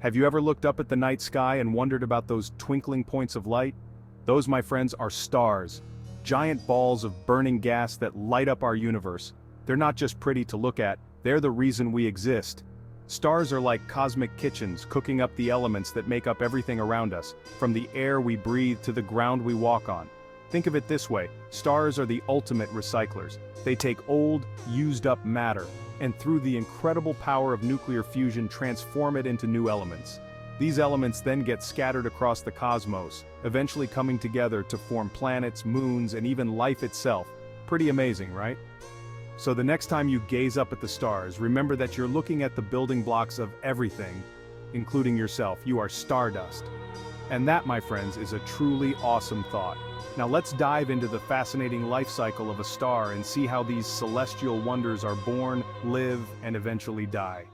Have you ever looked up at the night sky and wondered about those twinkling points of light? Those, my friends, are stars. Giant balls of burning gas that light up our universe. They're not just pretty to look at, they're the reason we exist. Stars are like cosmic kitchens, cooking up the elements that make up everything around us, from the air we breathe to the ground we walk on. Think of it this way, stars are the ultimate recyclers. They take old, used-up matter, and through the incredible power of nuclear fusion transform it into new elements. These elements then get scattered across the cosmos, eventually coming together to form planets, moons, and even life itself. Pretty amazing, right? So the next time you gaze up at the stars, remember that you're looking at the building blocks of everything, including yourself. You are stardust. And that, my friends, is a truly awesome thought. Now let's dive into the fascinating life cycle of a star and see how these celestial wonders are born, live, and eventually die.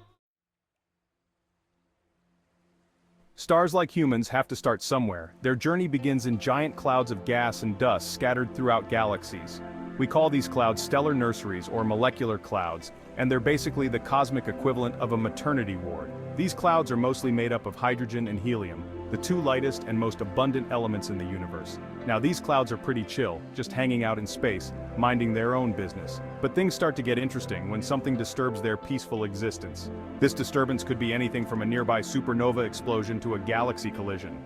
Stars, like humans, have to start somewhere. Their journey begins in giant clouds of gas and dust scattered throughout galaxies. We call these clouds stellar nurseries or molecular clouds, and they're basically the cosmic equivalent of a maternity ward. These clouds are mostly made up of hydrogen and helium, the two lightest and most abundant elements in the universe. Now these clouds are pretty chill, just hanging out in space, minding their own business. But things start to get interesting when something disturbs their peaceful existence. This disturbance could be anything from a nearby supernova explosion to a galaxy collision.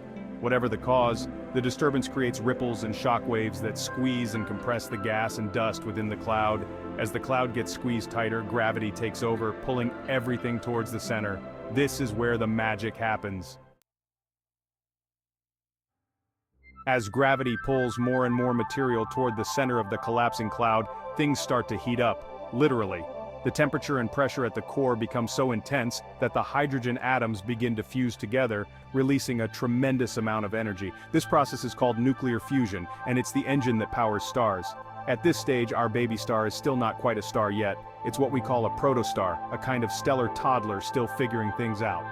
Whatever the cause, the disturbance creates ripples and shock waves that squeeze and compress the gas and dust within the cloud. As the cloud gets squeezed tighter, gravity takes over, pulling everything towards the center. This is where the magic happens. As gravity pulls more and more material toward the center of the collapsing cloud, things start to heat up, literally. The temperature and pressure at the core become so intense that the hydrogen atoms begin to fuse together, releasing a tremendous amount of energy. This process is called nuclear fusion, and it's the engine that powers stars. At this stage, our baby star is still not quite a star yet. It's what we call a protostar, a kind of stellar toddler still figuring things out.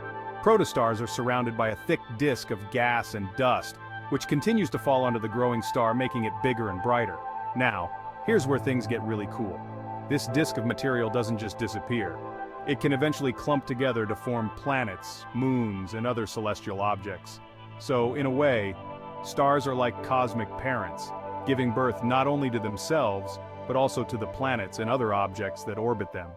Protostars are surrounded by a thick disk of gas and dust, which continues to fall onto the growing star, making it bigger and brighter. Now, here's where things get really cool. This disk of material doesn't just disappear. It can eventually clump together to form planets, moons, and other celestial objects. So, in a way, stars are like cosmic parents, giving birth not only to themselves, but also to the planets and other objects that orbit them.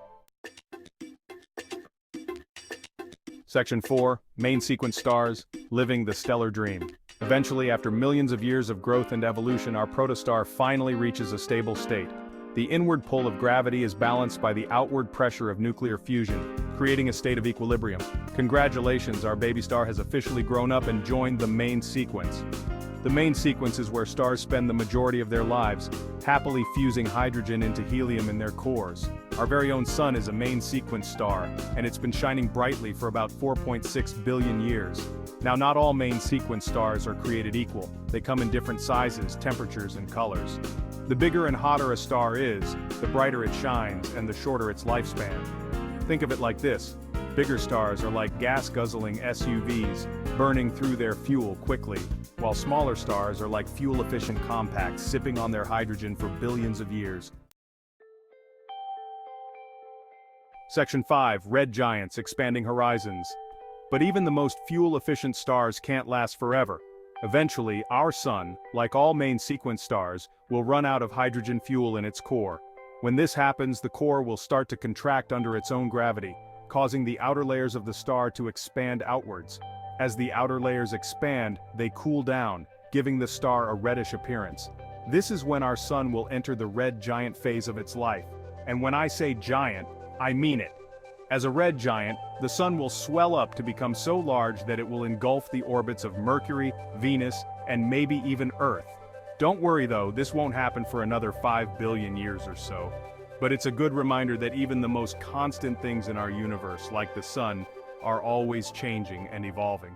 Section 4, Main Sequence Stars, Living the Stellar Dream. Eventually, after millions of years of growth and evolution, our protostar finally reaches a stable state. The inward pull of gravity is balanced by the outward pressure of nuclear fusion, creating a state of equilibrium. Congratulations, our baby star has officially grown up and joined the main sequence. The main sequence is where stars spend the majority of their lives, happily fusing hydrogen into helium in their cores. Our very own sun is a main sequence star, and it's been shining brightly for about 4.6 billion years. Now, not all main sequence stars are created equal. They come in different sizes, temperatures, and colors. The bigger and hotter a star is, the brighter it shines and the shorter its lifespan. Think of it like this. Bigger stars are like gas-guzzling SUVs, burning through their fuel quickly, while smaller stars are like fuel-efficient compacts sipping on their hydrogen for billions of years. Section 5, Red Giants, Expanding Horizons. But even the most fuel-efficient stars can't last forever. Eventually, our sun, like all main sequence stars, will run out of hydrogen fuel in its core. When this happens, the core will start to contract under its own gravity, causing the outer layers of the star to expand outwards. As the outer layers expand, they cool down, giving the star a reddish appearance. This is when our sun will enter the red giant phase of its life. And when I say giant, I mean it. As a red giant, the sun will swell up to become so large that it will engulf the orbits of Mercury, Venus, and maybe even Earth. Don't worry though, this won't happen for another 5 billion years or so. But it's a good reminder that even the most constant things in our universe, like the sun, are always changing and evolving.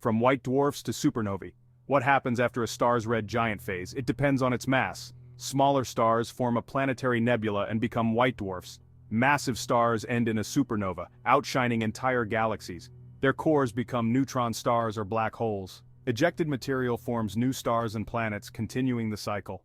From white dwarfs to supernovae, what happens after a star's red giant phase? It depends on its mass. Smaller stars form a planetary nebula and become white dwarfs. Massive stars end in a supernova, outshining entire galaxies. Their cores become neutron stars or black holes. Ejected material forms new stars and planets, continuing the cycle.